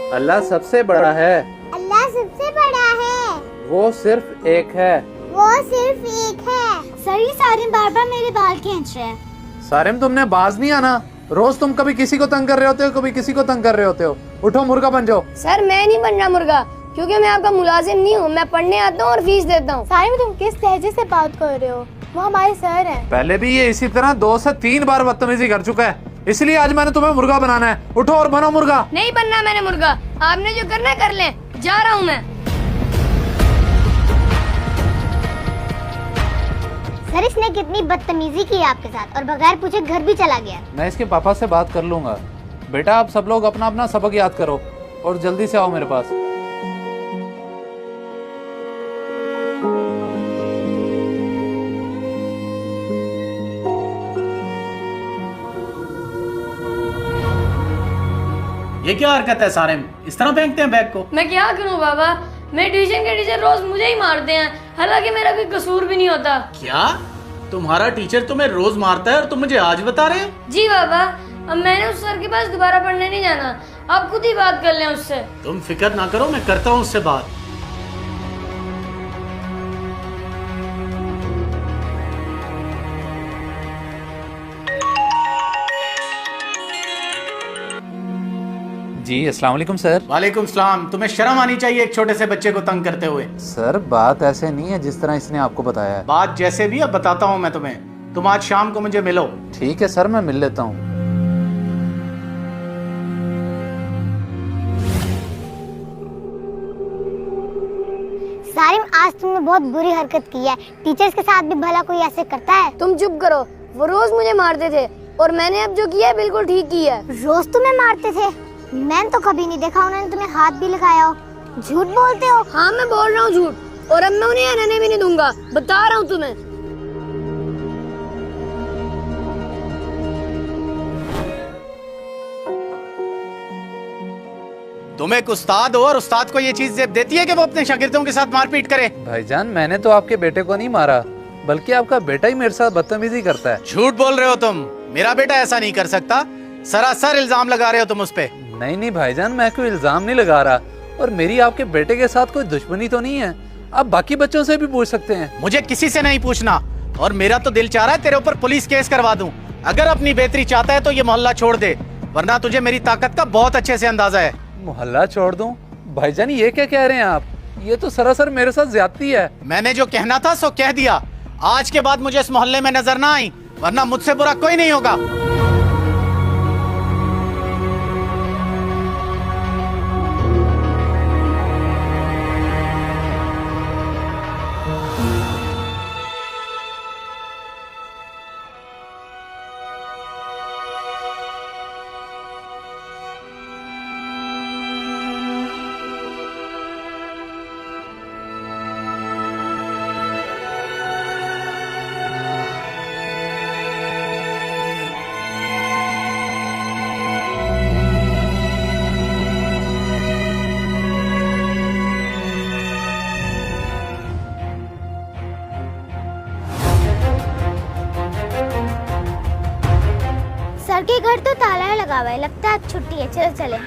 अल्लाह सबसे बड़ा है। अल्लाह सबसे बड़ा है। वो सिर्फ एक है। वो सिर्फ एक है। सर ये सारिम बार बार मेरे बाल खींच रहे हैं। सारिम तुमने बाज नहीं आना। रोज तुम कभी किसी को तंग कर रहे होते हो, कभी किसी को तंग कर रहे होते हो। उठो मुर्गा बन जाओ। सर मैं नहीं बन रहा मुर्गा, क्योंकि मैं आपका मुलाजिम नहीं हूँ। मैं पढ़ने आता हूँ और फीस देता हूँ। सारिम तुम किस लहजे से बात कर रहे हो? वो हमारे सर हैं। पहले भी ये इसी तरह 2 से 3 बार बदतमीजी कर चुका है, इसलिए आज मैंने तुम्हें मुर्गा बनाना है। उठो और बनो मुर्गा। नहीं बनना मैंने मुर्गा, आपने जो करना कर ले। जा रहा हूँ मैं। सर इसने कितनी बदतमीजी की आपके साथ और बगैर पूछे घर भी चला गया। मैं इसके पापा से बात कर लूंगा। बेटा आप सब लोग अपना अपना सबक याद करो और जल्दी से आओ मेरे पास। ये क्या हरकत है सारिम? इस तरह फेंकते हैं बैग को? मैं क्या करूँ बाबा, मेरे ट्यूशन के टीचर रोज मुझे ही मारते हैं, हालांकि मेरा कोई कसूर भी नहीं होता। क्या तुम्हारा टीचर तुम्हें रोज मारता है और तुम मुझे आज बता रहे हो? जी बाबा, अब मैंने उस सर के पास दोबारा पढ़ने नहीं जाना। आप खुद ही बात कर लें उससे। तुम फिक्र ना करो, मैं करता हूँ उससे बात। जी अस्सलाम वालेकुम सर। वालेकुम सलाम। तुम्हें शर्म आनी चाहिए एक छोटे से बच्चे को तंग करते हुए। सर बात ऐसे नहीं है जिस तरह इसने आपको बताया है। बात जैसे भी अब बताता हूँ मैं तुम्हें। तुम आज शाम को मुझे मिलो। ठीक है सर, मैं मिल लेता हूँ। सारिम आज तुमने बहुत बुरी हरकत की है। टीचर्स के साथ भी भला कोई ऐसे करता है? तुम चुप करो, वो रोज मुझे मारते थे और मैंने अब जो किया है बिल्कुल ठीक किया है। रोज तुम्हें मारते थे? मैंने तो कभी नहीं देखा उन्होंने तुम्हें हाथ भी लगाया हो। झूठ बोलते हो। हाँ मैं बोल रहा हूँ झूठ, और अब मैं उन्हें रहने भी नहीं दूंगा, बता रहा हूँ तुम्हें। तुम एक उस्ताद हो और उस्ताद को ये चीज जेब देती है कि वो अपने शागिर्दों के साथ मारपीट करे? भाईजान मैंने तो आपके बेटे को नहीं मारा, बल्कि आपका बेटा ही मेरे साथ बदतमीजी करता है। झूठ बोल रहे हो तुम। मेरा बेटा ऐसा नहीं कर सकता। सरासर इल्जाम लगा रहे हो तुम उस पे। नहीं भाईजान, मैं कोई इल्जाम नहीं लगा रहा, और मेरी आपके बेटे के साथ कोई दुश्मनी तो नहीं है। आप बाकी बच्चों से भी पूछ सकते हैं। मुझे किसी से नहीं पूछना, और मेरा तो दिल चाह रहा है तेरे ऊपर पुलिस केस करवा दूं। अगर अपनी बेहतरी चाहता है तो ये मोहल्ला छोड़ दे, वरना तुझे मेरी ताकत का बहुत अच्छे से अंदाजा है। मोहल्ला छोड़ दूं? भाईजान ये क्या कह रहे हैं आप? ये तो सरासर मेरे साथ ज्यादती है। मैंने जो कहना था सो कह दिया। आज के बाद मुझे इस मोहल्ले में नजर ना आई, वरना मुझसे बुरा कोई नहीं होगा। सर के घर तो ताला लगा हुआ है, लगता है आज छुट्टी है। चलो चले।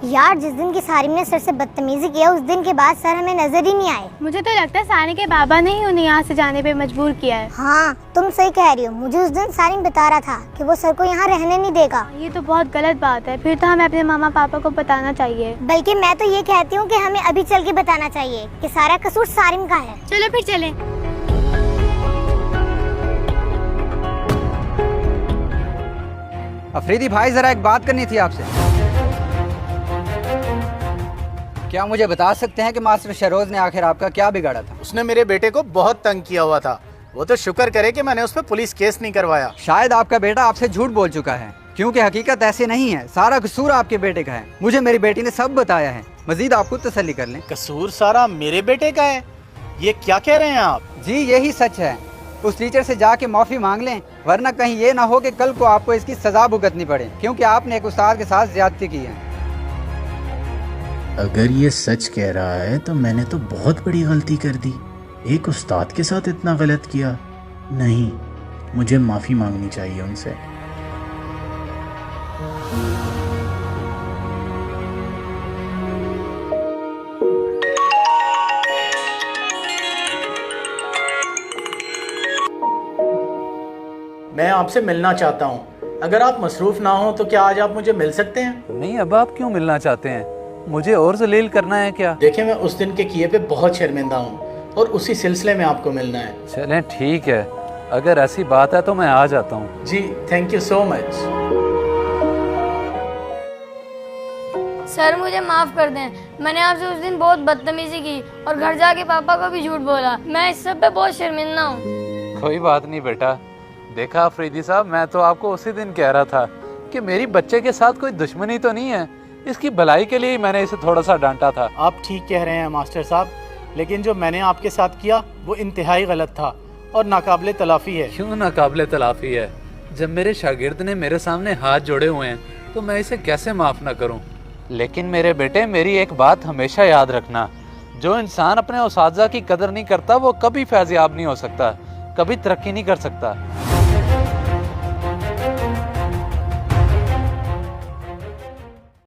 यार जिस दिन की सारिम ने सर से बदतमीजी किया उस दिन के बाद सर हमें नजर ही नहीं आए। मुझे तो लगता है सानी के बाबा ने ही उन्हें यहाँ से जाने पे मजबूर किया है। हाँ तुम सही कह रही हो। मुझे उस दिन सारिम बता रहा था कि वो सर को यहाँ रहने नहीं देगा। ये तो बहुत गलत बात है, फिर तो हमें अपने मामा पापा को बताना चाहिए। बल्कि मैं तो ये कहती हूँ कि हमें अभी चल के बताना चाहिए कि सारा कसूर सारिम का है। चलो फिर चलें। अफरीदी भाई जरा एक बात करनी थी आपसे। क्या मुझे बता सकते हैं कि मास्टर शहरोज ने आखिर आपका क्या बिगाड़ा था? उसने मेरे बेटे को बहुत तंग किया हुआ था। वो तो शुक्र करे कि मैंने उस पर पुलिस केस नहीं करवाया। शायद आपका बेटा आपसे झूठ बोल चुका है, क्योंकि हकीकत ऐसे नहीं है। सारा कसूर आपके बेटे का है। मुझे मेरी बेटी ने सब बताया है। मजीद आपको तसल्ली कर लें। कसूर सारा मेरे बेटे का है? ये क्या कह रहे हैं आप? जी यही सच है। उस टीचर से जाके माफी मांग लें, वरना कहीं ये ना हो कि कल को आपको इसकी सजा भुगतनी पड़े, क्योंकि आपने एक उस्ताद के साथ ज्यादती की है। अगर ये सच कह रहा है तो मैंने तो बहुत बड़ी गलती कर दी। एक उस्ताद के साथ इतना गलत किया? नहीं, मुझे माफ़ी मांगनी चाहिए उनसे। मैं आपसे मिलना चाहता हूँ। अगर आप मसरूफ़ ना हो तो क्या आज आप मुझे मिल सकते हैं? नहीं, अब आप क्यों मिलना चाहते हैं? मुझे और जलील करना है क्या? देखिए, मैं उस दिन के किए पे बहुत शर्मिंदा हूँ और उसी सिलसिले में आपको मिलना है। चलें ठीक है, अगर ऐसी बात है तो मैं आ जाता हूँ। जी, thank you so much. Sir मुझे माफ कर दें, मैंने आपसे उस दिन बहुत बदतमीजी की और घर जाके पापा को भी झूठ बोला। मैं इस सब पे बहुत शर्मिंदा हूँ। कोई बात नहीं बेटा। देखा अफरीदी साहब, मैं तो आपको उसी दिन कह रहा था कि मेरी बच्चे के साथ कोई दुश्मनी तो नहीं है, इसकी भलाई के लिए ही मैंने इसे थोड़ा सा डांटा था। आप ठीक कह रहे हैं मास्टर साहब, लेकिन जो मैंने आपके साथ किया वो इंतहाई गलत था और नाकाबिले तलाफ़ी है। क्यों नाकाबिले तलाफ़ी है? जब मेरे शागिर्द ने मेरे सामने हाथ जोड़े हुए हैं तो मैं इसे कैसे माफ़ ना करूं? लेकिन मेरे बेटे, मेरी एक बात हमेशा याद रखना, जो इंसान अपने उस्ताद की कदर नहीं करता वो कभी फैज़याब नहीं हो सकता, कभी तरक्की नहीं कर सकता।